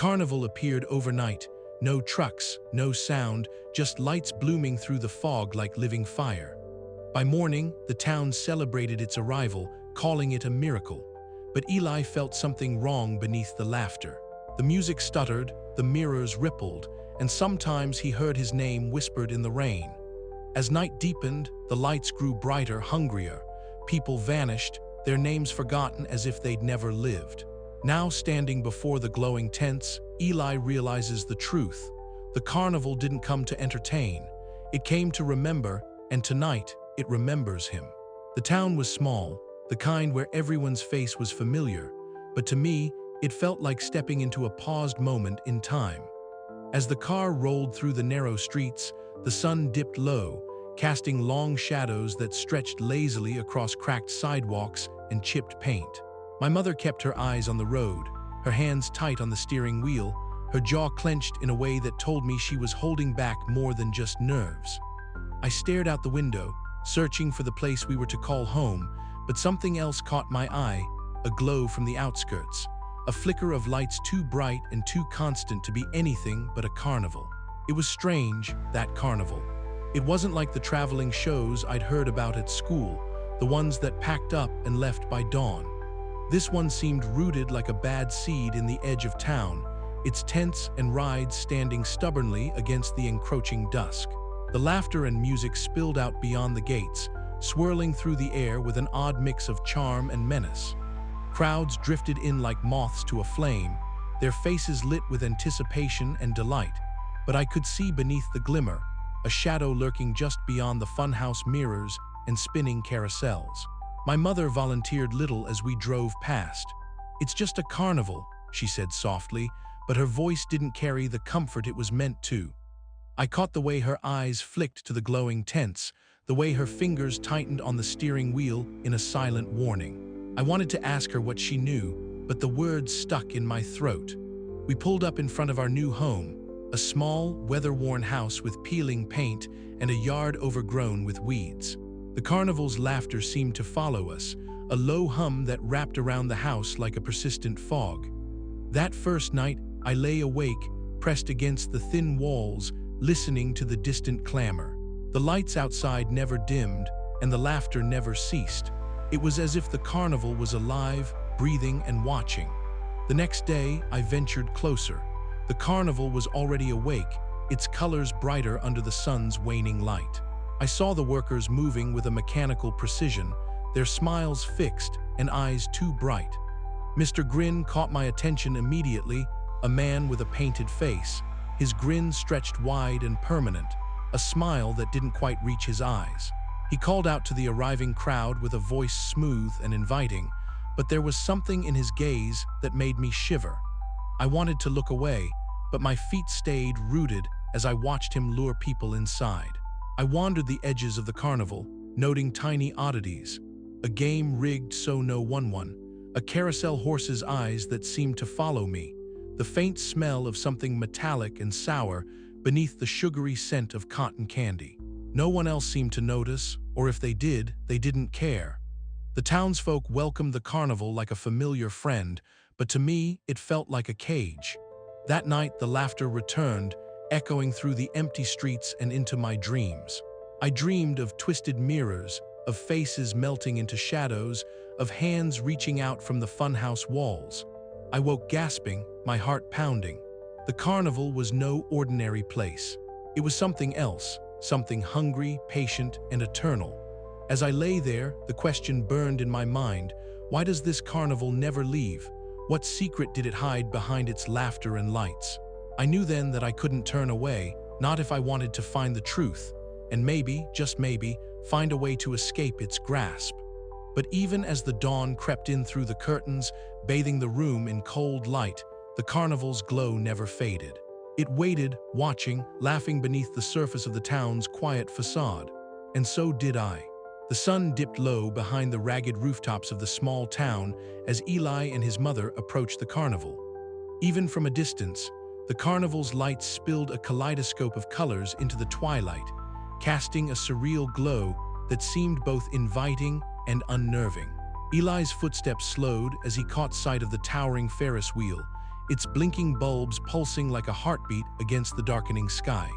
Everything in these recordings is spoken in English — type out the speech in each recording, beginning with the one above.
carnival appeared overnight. No trucks, no sound, just lights blooming through the fog like living fire. By morning, the town celebrated its arrival, calling it a miracle. But Eli felt something wrong beneath the laughter. The music stuttered, the mirrors rippled, and sometimes he heard his name whispered in the rain. As night deepened, the lights grew brighter, hungrier. People vanished, their names forgotten as if they'd never lived. Now standing before the glowing tents, Eli realizes the truth. The carnival didn't come to entertain. It came to remember, and tonight, it remembers him. The town was small, the kind where everyone's face was familiar, but to me, it felt like stepping into a paused moment in time. As the car rolled through the narrow streets, the sun dipped low, casting long shadows that stretched lazily across cracked sidewalks and chipped paint. My mother kept her eyes on the road, her hands tight on the steering wheel, her jaw clenched in a way that told me she was holding back more than just nerves. I stared out the window, searching for the place we were to call home, but something else caught my eye, a glow from the outskirts, a flicker of lights too bright and too constant to be anything but a carnival. It was strange, that carnival. It wasn't like the traveling shows I'd heard about at school, the ones that packed up and left by dawn. This one seemed rooted like a bad seed in the edge of town, its tents and rides standing stubbornly against the encroaching dusk. The laughter and music spilled out beyond the gates, swirling through the air with an odd mix of charm and menace. Crowds drifted in like moths to a flame, their faces lit with anticipation and delight. But I could see beneath the glimmer, a shadow lurking just beyond the funhouse mirrors and spinning carousels. My mother volunteered little as we drove past. "It's just a carnival," she said softly, but her voice didn't carry the comfort it was meant to. I caught the way her eyes flicked to the glowing tents, the way her fingers tightened on the steering wheel in a silent warning. I wanted to ask her what she knew, but the words stuck in my throat. We pulled up in front of our new home, a small, weather-worn house with peeling paint and a yard overgrown with weeds. The carnival's laughter seemed to follow us, a low hum that wrapped around the house like a persistent fog. That first night, I lay awake, pressed against the thin walls, listening to the distant clamor. The lights outside never dimmed, and the laughter never ceased. It was as if the carnival was alive, breathing, and watching. The next day, I ventured closer. The carnival was already awake, its colors brighter under the sun's waning light. I saw the workers moving with a mechanical precision, their smiles fixed and eyes too bright. Mr. Grin caught my attention immediately, a man with a painted face. His grin stretched wide and permanent, a smile that didn't quite reach his eyes. He called out to the arriving crowd with a voice smooth and inviting, but there was something in his gaze that made me shiver. I wanted to look away, but my feet stayed rooted as I watched him lure people inside. I wandered the edges of the carnival, noting tiny oddities. A game rigged so no one won, a carousel horse's eyes that seemed to follow me, the faint smell of something metallic and sour beneath the sugary scent of cotton candy. No one else seemed to notice, or if they did, they didn't care. The townsfolk welcomed the carnival like a familiar friend, but to me, it felt like a cage. That night, the laughter returned, echoing through the empty streets and into my dreams. I dreamed of twisted mirrors, of faces melting into shadows, of hands reaching out from the funhouse walls. I woke gasping, my heart pounding. The carnival was no ordinary place. It was something else, something hungry, patient, and eternal. As I lay there, the question burned in my mind, why does this carnival never leave? What secret did it hide behind its laughter and lights? I knew then that I couldn't turn away, not if I wanted to find the truth, and maybe, just maybe, find a way to escape its grasp. But even as the dawn crept in through the curtains, bathing the room in cold light, the carnival's glow never faded. It waited, watching, laughing beneath the surface of the town's quiet facade. And so did I. The sun dipped low behind the ragged rooftops of the small town as Eli and his mother approached the carnival. Even from a distance, the carnival's lights spilled a kaleidoscope of colors into the twilight, casting a surreal glow that seemed both inviting and unnerving. Eli's footsteps slowed as he caught sight of the towering Ferris wheel, its blinking bulbs pulsing like a heartbeat against the darkening sky.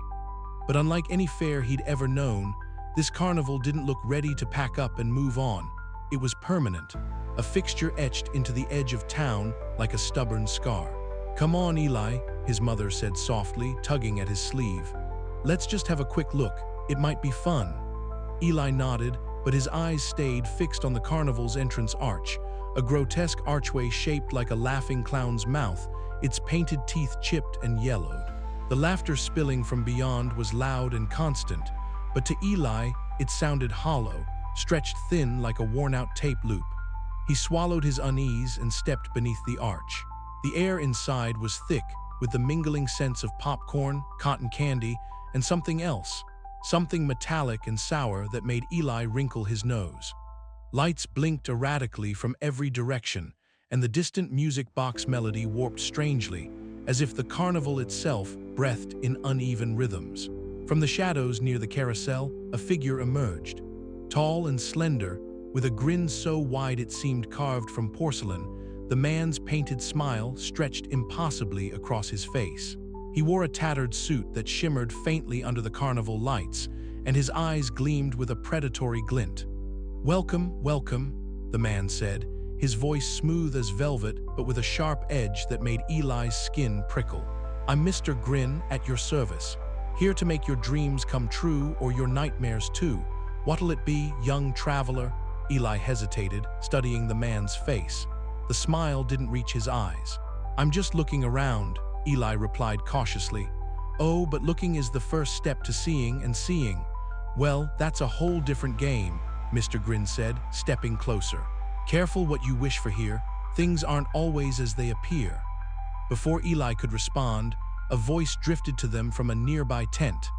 But unlike any fair he'd ever known, this carnival didn't look ready to pack up and move on. It was permanent, a fixture etched into the edge of town like a stubborn scar. "Come on, Eli," his mother said softly, tugging at his sleeve. "Let's just have a quick look. It might be fun." Eli nodded, but his eyes stayed fixed on the carnival's entrance arch, a grotesque archway shaped like a laughing clown's mouth, its painted teeth chipped and yellowed. The laughter spilling from beyond was loud and constant, but to Eli, it sounded hollow, stretched thin like a worn-out tape loop. He swallowed his unease and stepped beneath the arch. The air inside was thick, with the mingling scents of popcorn, cotton candy, and something else, something metallic and sour that made Eli wrinkle his nose. Lights blinked erratically from every direction, and the distant music box melody warped strangely, as if the carnival itself breathed in uneven rhythms. From the shadows near the carousel, a figure emerged. Tall and slender, with a grin so wide it seemed carved from porcelain, the man's painted smile stretched impossibly across his face. He wore a tattered suit that shimmered faintly under the carnival lights, and his eyes gleamed with a predatory glint. "Welcome, welcome," the man said, his voice smooth as velvet but with a sharp edge that made Eli's skin prickle. "I'm Mr. Grin, at your service, here to make your dreams come true or your nightmares too. What'll it be, young traveler?" Eli hesitated, studying the man's face. The smile didn't reach his eyes. "I'm just looking around," Eli replied cautiously. "Oh, but looking is the first step to seeing, and seeing, well, that's a whole different game," Mr. Grin said, stepping closer. "Careful what you wish for here. Things aren't always as they appear." Before Eli could respond, a voice drifted to them from a nearby tent.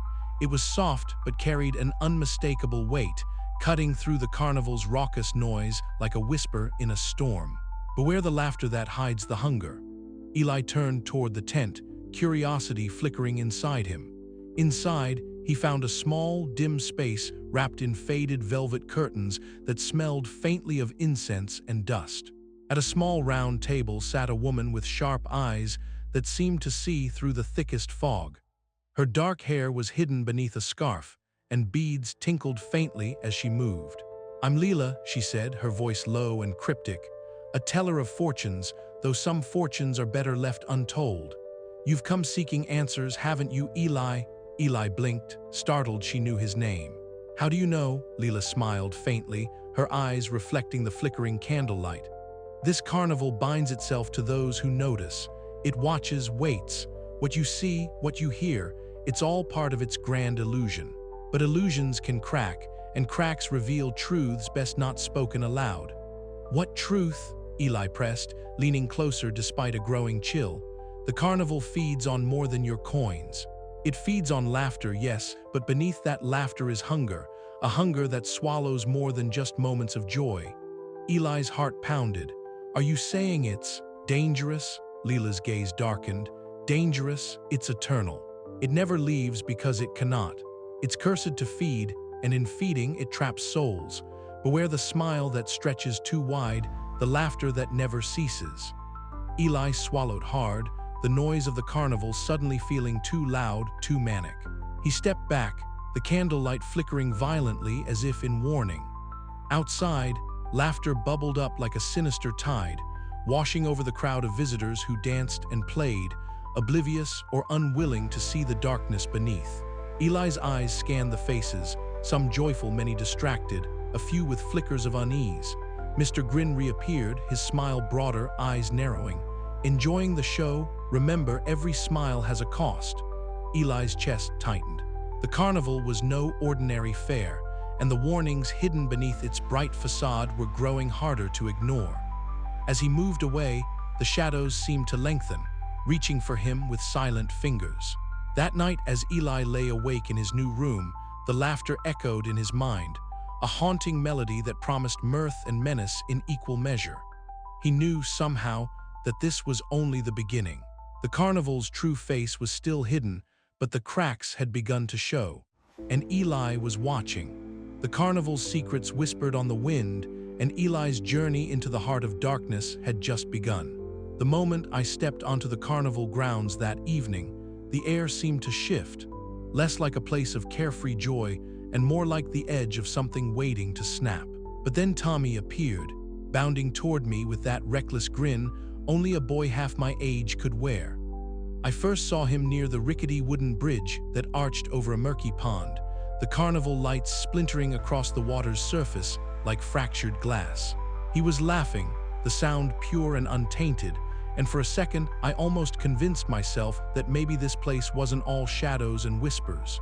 It was soft but carried an unmistakable weight, cutting through the carnival's raucous noise like a whisper in a storm. "Beware the laughter that hides the hunger." Eli turned toward the tent, curiosity flickering inside him. Inside, he found a small, dim space wrapped in faded velvet curtains that smelled faintly of incense and dust. At a small round table sat a woman with sharp eyes that seemed to see through the thickest fog. Her dark hair was hidden beneath a scarf, and beads tinkled faintly as she moved. "I'm Leela," she said, her voice low and cryptic, "a teller of fortunes, though some fortunes are better left untold. You've come seeking answers, haven't you, Eli?" Eli blinked, startled she knew his name. "How do you know?" Leela smiled faintly, her eyes reflecting the flickering candlelight. "This carnival binds itself to those who notice. It watches, waits. What you see, what you hear, it's all part of its grand illusion. But illusions can crack, and cracks reveal truths best not spoken aloud." "What truth?" Eli pressed, leaning closer despite a growing chill. "The carnival feeds on more than your coins. It feeds on laughter, yes, but beneath that laughter is hunger, a hunger that swallows more than just moments of joy." Eli's heart pounded. "Are you saying it's dangerous?" Leela's gaze darkened. "Dangerous, it's eternal. It never leaves because it cannot. It's cursed to feed, and in feeding it traps souls. Beware the smile that stretches too wide, the laughter that never ceases." Eli swallowed hard, the noise of the carnival suddenly feeling too loud, too manic. He stepped back, the candlelight flickering violently as if in warning. Outside, laughter bubbled up like a sinister tide, washing over the crowd of visitors who danced and played, oblivious or unwilling to see the darkness beneath. Eli's eyes scanned the faces, some joyful, many distracted, a few with flickers of unease. Mr. Grin reappeared, his smile broader, eyes narrowing. "Enjoying the show? Remember, every smile has a cost." Eli's chest tightened. The carnival was no ordinary fair, and the warnings hidden beneath its bright facade were growing harder to ignore. As he moved away, the shadows seemed to lengthen, reaching for him with silent fingers. That night, as Eli lay awake in his new room, the laughter echoed in his mind, a haunting melody that promised mirth and menace in equal measure. He knew somehow that this was only the beginning. The carnival's true face was still hidden, but the cracks had begun to show, and Eli was watching. The carnival's secrets whispered on the wind, and Eli's journey into the heart of darkness had just begun. The moment I stepped onto the carnival grounds that evening, the air seemed to shift, less like a place of carefree joy and more like the edge of something waiting to snap. But then Tommy appeared, bounding toward me with that reckless grin only a boy half my age could wear. I first saw him near the rickety wooden bridge that arched over a murky pond, the carnival lights splintering across the water's surface like fractured glass. He was laughing, the sound pure and untainted, and for a second I almost convinced myself that maybe this place wasn't all shadows and whispers.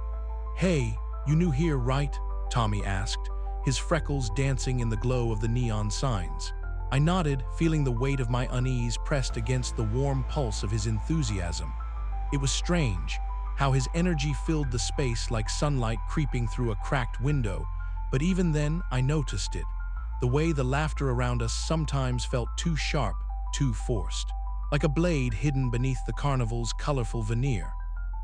"Hey, you new here, right?" Tommy asked, his freckles dancing in the glow of the neon signs. I nodded, feeling the weight of my unease pressed against the warm pulse of his enthusiasm. It was strange, how his energy filled the space like sunlight creeping through a cracked window, but even then I noticed it, the way the laughter around us sometimes felt too sharp, too forced, like a blade hidden beneath the carnival's colorful veneer.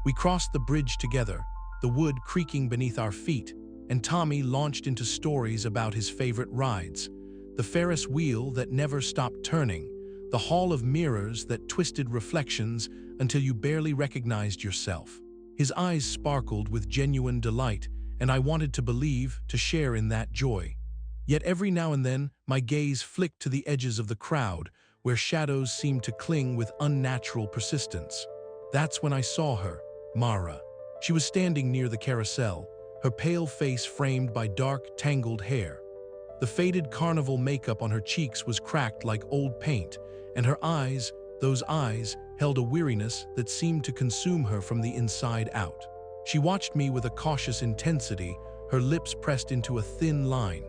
We crossed the bridge together, the wood creaking beneath our feet, and Tommy launched into stories about his favorite rides. The Ferris wheel that never stopped turning, the hall of mirrors that twisted reflections until you barely recognized yourself. His eyes sparkled with genuine delight, and I wanted to believe, to share in that joy. Yet every now and then, my gaze flicked to the edges of the crowd, where shadows seemed to cling with unnatural persistence. That's when I saw her, Mara. She was standing near the carousel, her pale face framed by dark, tangled hair. The faded carnival makeup on her cheeks was cracked like old paint, and her eyes, those eyes, held a weariness that seemed to consume her from the inside out. She watched me with a cautious intensity, her lips pressed into a thin line.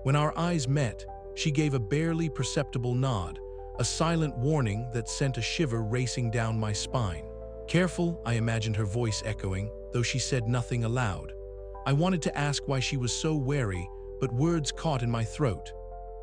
When our eyes met, she gave a barely perceptible nod, a silent warning that sent a shiver racing down my spine. "Careful," I imagined her voice echoing, though she said nothing aloud. I wanted to ask why she was so wary, but words caught in my throat.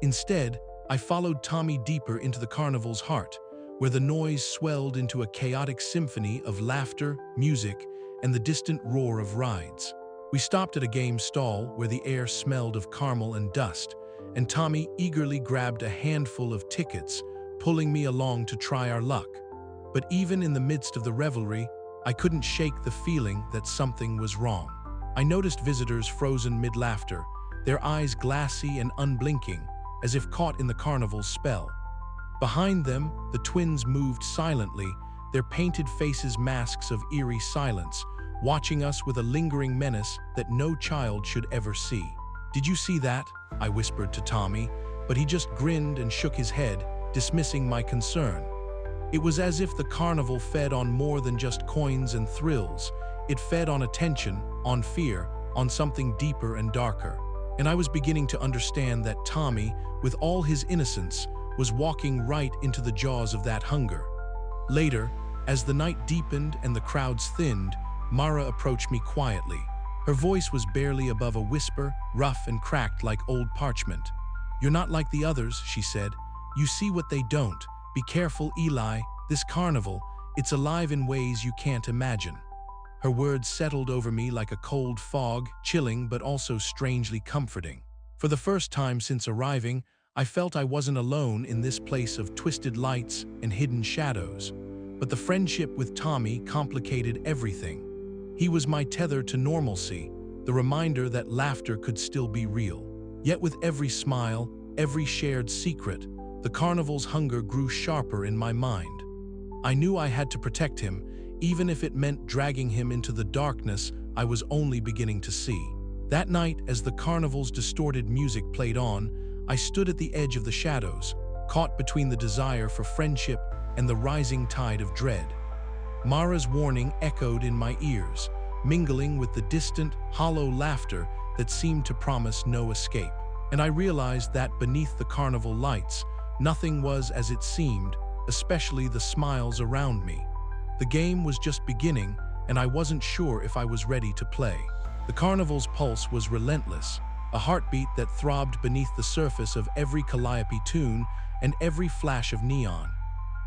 Instead, I followed Tommy deeper into the carnival's heart, where the noise swelled into a chaotic symphony of laughter, music, and the distant roar of rides. We stopped at a game stall where the air smelled of caramel and dust, and Tommy eagerly grabbed a handful of tickets, pulling me along to try our luck. But even in the midst of the revelry, I couldn't shake the feeling that something was wrong. I noticed visitors frozen mid-laughter, their eyes glassy and unblinking, as if caught in the carnival's spell. Behind them, the twins moved silently, their painted faces masks of eerie silence, watching us with a lingering menace that no child should ever see. "Did you see that?" I whispered to Tommy, but he just grinned and shook his head, dismissing my concern. It was as if the carnival fed on more than just coins and thrills. It fed on attention, on fear, on something deeper and darker. And I was beginning to understand that Tommy, with all his innocence, was walking right into the jaws of that hunger. Later, as the night deepened and the crowds thinned, Mara approached me quietly. Her voice was barely above a whisper, rough and cracked like old parchment. "You're not like the others," she said. "You see what they don't. Be careful, Eli. This carnival, it's alive in ways you can't imagine." Her words settled over me like a cold fog, chilling but also strangely comforting. For the first time since arriving, I felt I wasn't alone in this place of twisted lights and hidden shadows. But the friendship with Tommy complicated everything. He was my tether to normalcy, the reminder that laughter could still be real. Yet with every smile, every shared secret, the carnival's hunger grew sharper in my mind. I knew I had to protect him, even if it meant dragging him into the darkness I was only beginning to see. That night, as the carnival's distorted music played on, I stood at the edge of the shadows, caught between the desire for friendship and the rising tide of dread. Mara's warning echoed in my ears, mingling with the distant, hollow laughter that seemed to promise no escape. And I realized that beneath the carnival lights, nothing was as it seemed, especially the smiles around me. The game was just beginning, and I wasn't sure if I was ready to play. The carnival's pulse was relentless, a heartbeat that throbbed beneath the surface of every calliope tune and every flash of neon.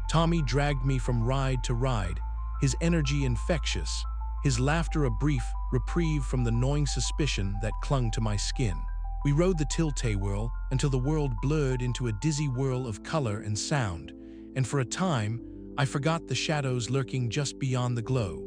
Tommy dragged me from ride to ride, his energy infectious, his laughter a brief reprieve from the gnawing suspicion that clung to my skin. We rode the tilt-a-whirl until the world blurred into a dizzy whirl of color and sound, and for a time, I forgot the shadows lurking just beyond the glow.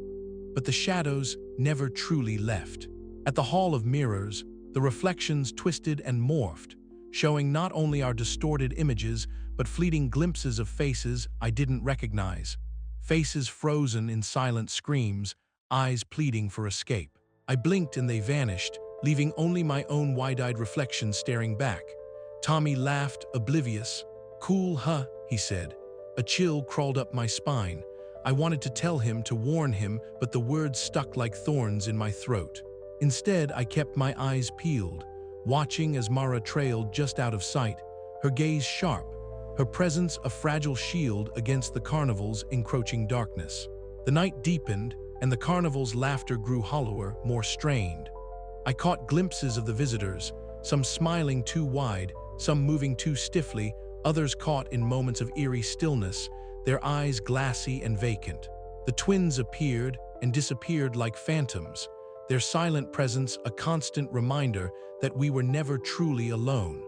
But the shadows never truly left. At the Hall of Mirrors, the reflections twisted and morphed, showing not only our distorted images, but fleeting glimpses of faces I didn't recognize. Faces frozen in silent screams, eyes pleading for escape. I blinked and they vanished, leaving only my own wide-eyed reflection staring back. Tommy laughed, oblivious. "Cool, huh?" he said. A chill crawled up my spine. I wanted to tell him, to warn him, but the words stuck like thorns in my throat. Instead, I kept my eyes peeled, watching as Mara trailed just out of sight, her gaze sharp, her presence a fragile shield against the carnival's encroaching darkness. The night deepened, and the carnival's laughter grew hollower, more strained. I caught glimpses of the visitors, some smiling too wide, some moving too stiffly, others caught in moments of eerie stillness, their eyes glassy and vacant. The twins appeared and disappeared like phantoms, their silent presence a constant reminder that we were never truly alone.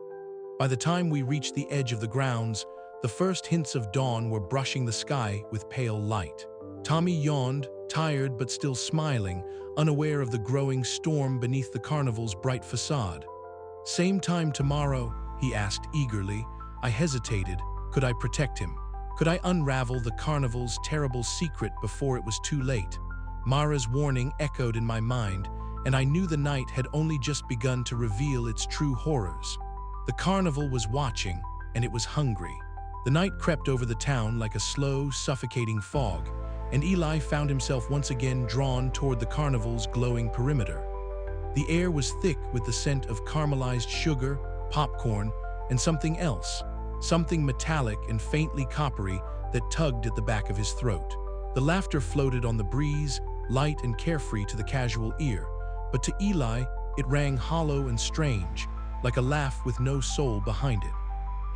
By the time we reached the edge of the grounds, the first hints of dawn were brushing the sky with pale light. Tommy yawned, tired but still smiling, unaware of the growing storm beneath the carnival's bright facade. "Same time tomorrow?" he asked eagerly. I hesitated. Could I protect him? Could I unravel the carnival's terrible secret before it was too late? Mara's warning echoed in my mind, and I knew the night had only just begun to reveal its true horrors. The carnival was watching, and it was hungry. The night crept over the town like a slow, suffocating fog, and Eli found himself once again drawn toward the carnival's glowing perimeter. The air was thick with the scent of caramelized sugar, popcorn, and something else, something metallic and faintly coppery that tugged at the back of his throat. The laughter floated on the breeze, light and carefree to the casual ear, but to Eli, it rang hollow and strange, like a laugh with no soul behind it.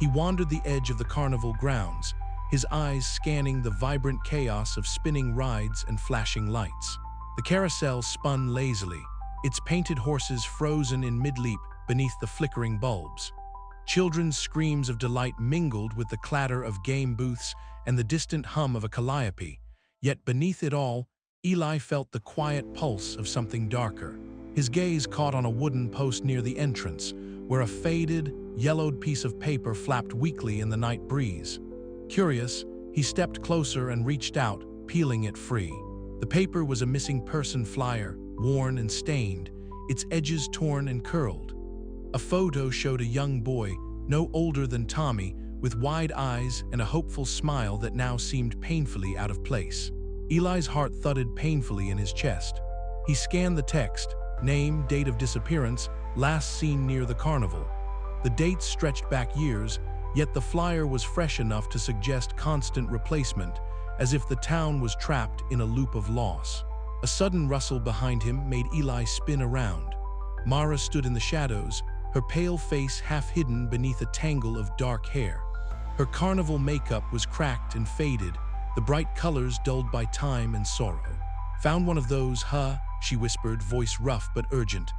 He wandered the edge of the carnival grounds, his eyes scanning the vibrant chaos of spinning rides and flashing lights. The carousel spun lazily, its painted horses frozen in mid-leap beneath the flickering bulbs. Children's screams of delight mingled with the clatter of game booths and the distant hum of a calliope. Yet beneath it all, Eli felt the quiet pulse of something darker. His gaze caught on a wooden post near the entrance, where a faded, yellowed piece of paper flapped weakly in the night breeze. Curious, he stepped closer and reached out, peeling it free. The paper was a missing person flyer, worn and stained, its edges torn and curled. A photo showed a young boy, no older than Tommy, with wide eyes and a hopeful smile that now seemed painfully out of place. Eli's heart thudded painfully in his chest. He scanned the text, name, date of disappearance, last seen near the carnival. The dates stretched back years, yet the flyer was fresh enough to suggest constant replacement, as if the town was trapped in a loop of loss. A sudden rustle behind him made Eli spin around. Mara stood in the shadows, her pale face half hidden beneath a tangle of dark hair. Her carnival makeup was cracked and faded, the bright colors dulled by time and sorrow. "Found one of those, huh?" she whispered, voice rough but urgent.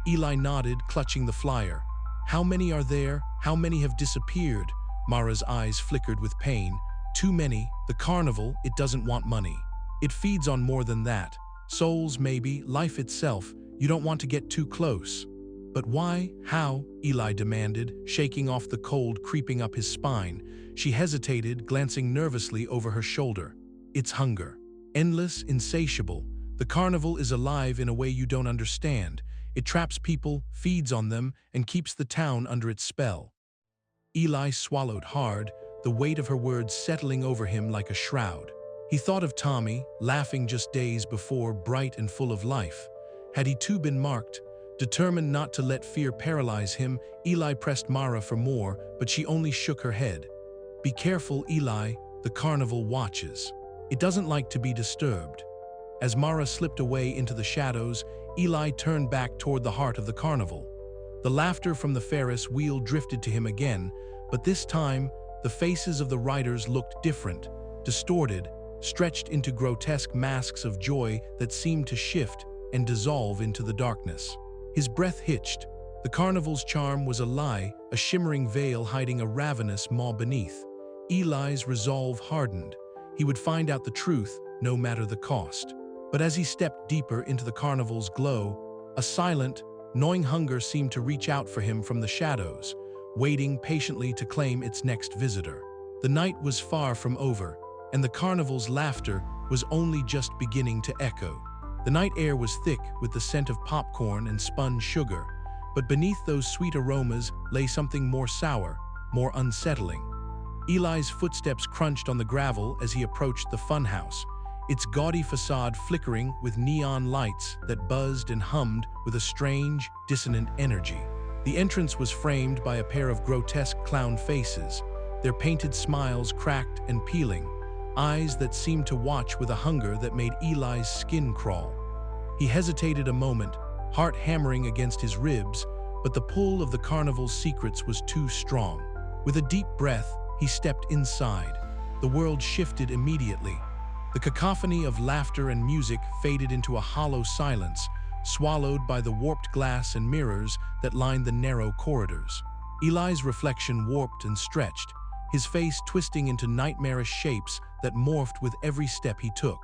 Eli nodded, clutching the flyer. "How many are there? How many have disappeared?" Mara's eyes flickered with pain. "Too many. The carnival, it doesn't want money. It feeds on more than that. Souls, maybe, life itself. You don't want to get too close." "But why? How?" Eli demanded, shaking off the cold creeping up his spine. She hesitated, glancing nervously over her shoulder. "It's hunger. Endless, insatiable. The carnival is alive in a way you don't understand. It traps people, feeds on them, and keeps the town under its spell." Eli swallowed hard, the weight of her words settling over him like a shroud. He thought of Tommy, laughing just days before, bright and full of life. Had he too been marked? Determined not to let fear paralyze him, Eli pressed Mara for more, but she only shook her head. "Be careful, Eli, the carnival watches. It doesn't like to be disturbed." As Mara slipped away into the shadows, Eli turned back toward the heart of the carnival. The laughter from the Ferris wheel drifted to him again, but this time, the faces of the riders looked different, distorted, stretched into grotesque masks of joy that seemed to shift and dissolve into the darkness. His breath hitched. The carnival's charm was a lie, a shimmering veil hiding a ravenous maw beneath. Eli's resolve hardened. He would find out the truth, no matter the cost. But as he stepped deeper into the carnival's glow, a silent, gnawing hunger seemed to reach out for him from the shadows, waiting patiently to claim its next visitor. The night was far from over, and the carnival's laughter was only just beginning to echo. The night air was thick with the scent of popcorn and spun sugar, but beneath those sweet aromas lay something more sour, more unsettling. Eli's footsteps crunched on the gravel as he approached the funhouse, its gaudy facade flickering with neon lights that buzzed and hummed with a strange, dissonant energy. The entrance was framed by a pair of grotesque clown faces, their painted smiles cracked and peeling, eyes that seemed to watch with a hunger that made Eli's skin crawl. He hesitated a moment, heart hammering against his ribs, but the pull of the carnival's secrets was too strong. With a deep breath, he stepped inside. The world shifted immediately. The cacophony of laughter and music faded into a hollow silence, swallowed by the warped glass and mirrors that lined the narrow corridors. Eli's reflection warped and stretched, his face twisting into nightmarish shapes that morphed with every step he took.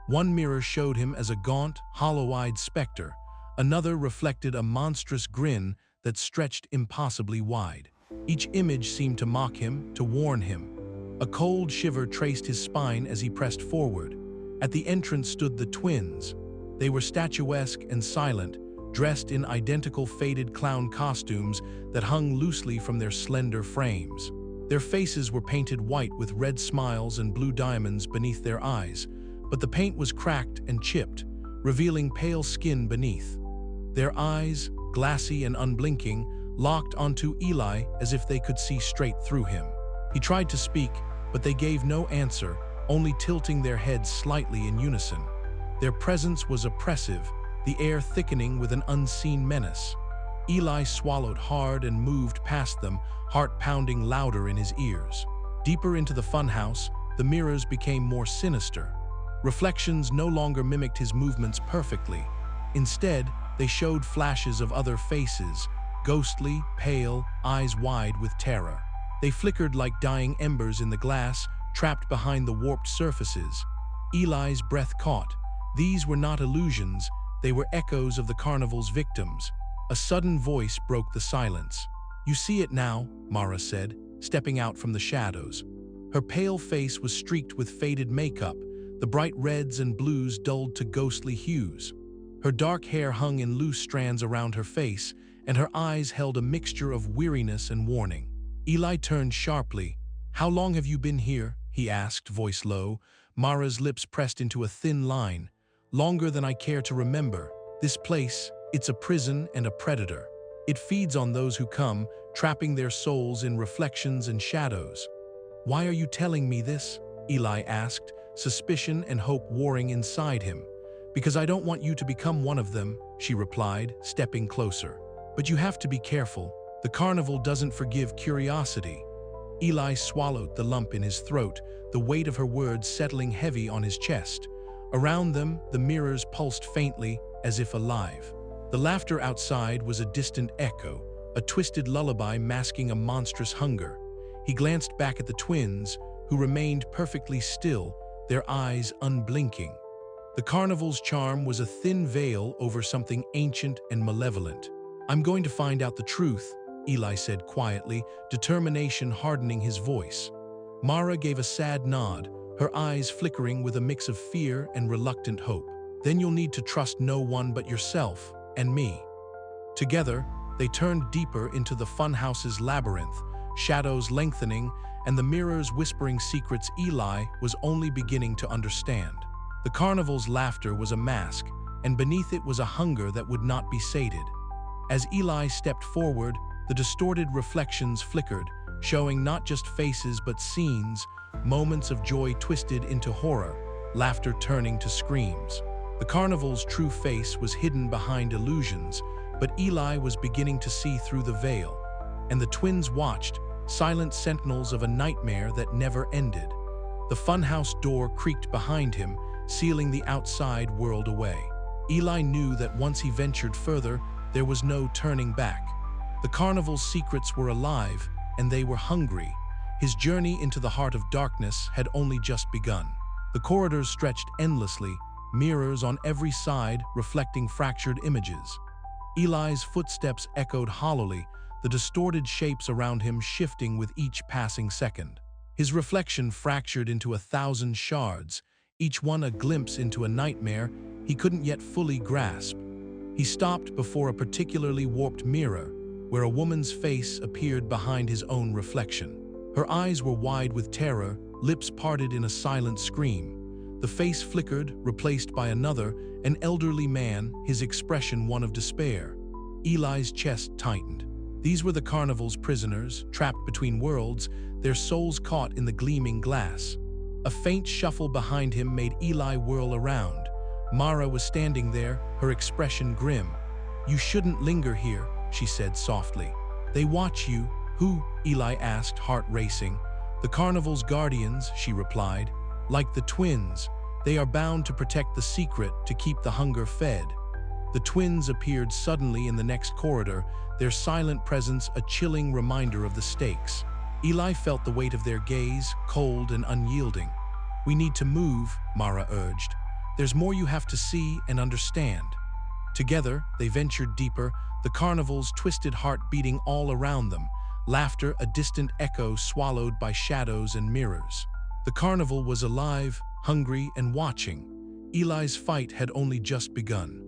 One mirror showed him as a gaunt, hollow-eyed specter. Another reflected a monstrous grin that stretched impossibly wide. Each image seemed to mock him, to warn him. A cold shiver traced his spine as he pressed forward. At the entrance stood the twins. They were statuesque and silent, dressed in identical faded clown costumes that hung loosely from their slender frames. Their faces were painted white with red smiles and blue diamonds beneath their eyes, but the paint was cracked and chipped, revealing pale skin beneath. Their eyes, glassy and unblinking, locked onto Eli as if they could see straight through him. He tried to speak, but they gave no answer, only tilting their heads slightly in unison. Their presence was oppressive, the air thickening with an unseen menace. Eli swallowed hard and moved past them, heart pounding louder in his ears. Deeper into the funhouse, the mirrors became more sinister. Reflections no longer mimicked his movements perfectly. Instead, they showed flashes of other faces, ghostly, pale, eyes wide with terror. They flickered like dying embers in the glass, trapped behind the warped surfaces. Eli's breath caught. These were not illusions, they were echoes of the carnival's victims. A sudden voice broke the silence. "You see it now," Mara said, stepping out from the shadows. Her pale face was streaked with faded makeup, the bright reds and blues dulled to ghostly hues. Her dark hair hung in loose strands around her face, and her eyes held a mixture of weariness and warning. Eli turned sharply. "How long have you been here?" he asked, voice low. Mara's lips pressed into a thin line. "Longer than I care to remember. This place, it's a prison and a predator. It feeds on those who come, trapping their souls in reflections and shadows." "Why are you telling me this?" Eli asked, suspicion and hope warring inside him. "Because I don't want you to become one of them," she replied, stepping closer. "But you have to be careful. The carnival doesn't forgive curiosity." Eli swallowed the lump in his throat, the weight of her words settling heavy on his chest. Around them, the mirrors pulsed faintly, as if alive. The laughter outside was a distant echo, a twisted lullaby masking a monstrous hunger. He glanced back at the twins, who remained perfectly still, their eyes unblinking. The carnival's charm was a thin veil over something ancient and malevolent. "I'm going to find out the truth," Eli said quietly, determination hardening his voice. Mara gave a sad nod, her eyes flickering with a mix of fear and reluctant hope. "Then you'll need to trust no one but yourself and me." Together, they turned deeper into the funhouse's labyrinth, shadows lengthening and the mirrors whispering secrets Eli was only beginning to understand. The carnival's laughter was a mask, and beneath it was a hunger that would not be sated. As Eli stepped forward, the distorted reflections flickered, showing not just faces but scenes, moments of joy twisted into horror, laughter turning to screams. The carnival's true face was hidden behind illusions, but Eli was beginning to see through the veil, and the twins watched, silent sentinels of a nightmare that never ended. The funhouse door creaked behind him, sealing the outside world away. Eli knew that once he ventured further, there was no turning back. The carnival's secrets were alive, and they were hungry. His journey into the heart of darkness had only just begun. The corridors stretched endlessly, mirrors on every side reflecting fractured images. Eli's footsteps echoed hollowly, the distorted shapes around him shifting with each passing second. His reflection fractured into 1,000 shards, each one a glimpse into a nightmare he couldn't yet fully grasp. He stopped before a particularly warped mirror, where a woman's face appeared behind his own reflection. Her eyes were wide with terror, lips parted in a silent scream. The face flickered, replaced by another, an elderly man, his expression one of despair. Eli's chest tightened. These were the Carnival's prisoners, trapped between worlds, their souls caught in the gleaming glass. A faint shuffle behind him made Eli whirl around. Mara was standing there, her expression grim. "You shouldn't linger here," she said softly. "They watch you." "Who?" Eli asked, heart racing. "The Carnival's guardians," she replied. "Like the twins, they are bound to protect the secret, to keep the hunger fed." The twins appeared suddenly in the next corridor, their silent presence a chilling reminder of the stakes. Eli felt the weight of their gaze, cold and unyielding. "We need to move," Mara urged. "There's more you have to see and understand." Together, they ventured deeper, the Carnival's twisted heart beating all around them, laughter a distant echo swallowed by shadows and mirrors. The Carnival was alive, hungry, and watching. Eli's fight had only just begun.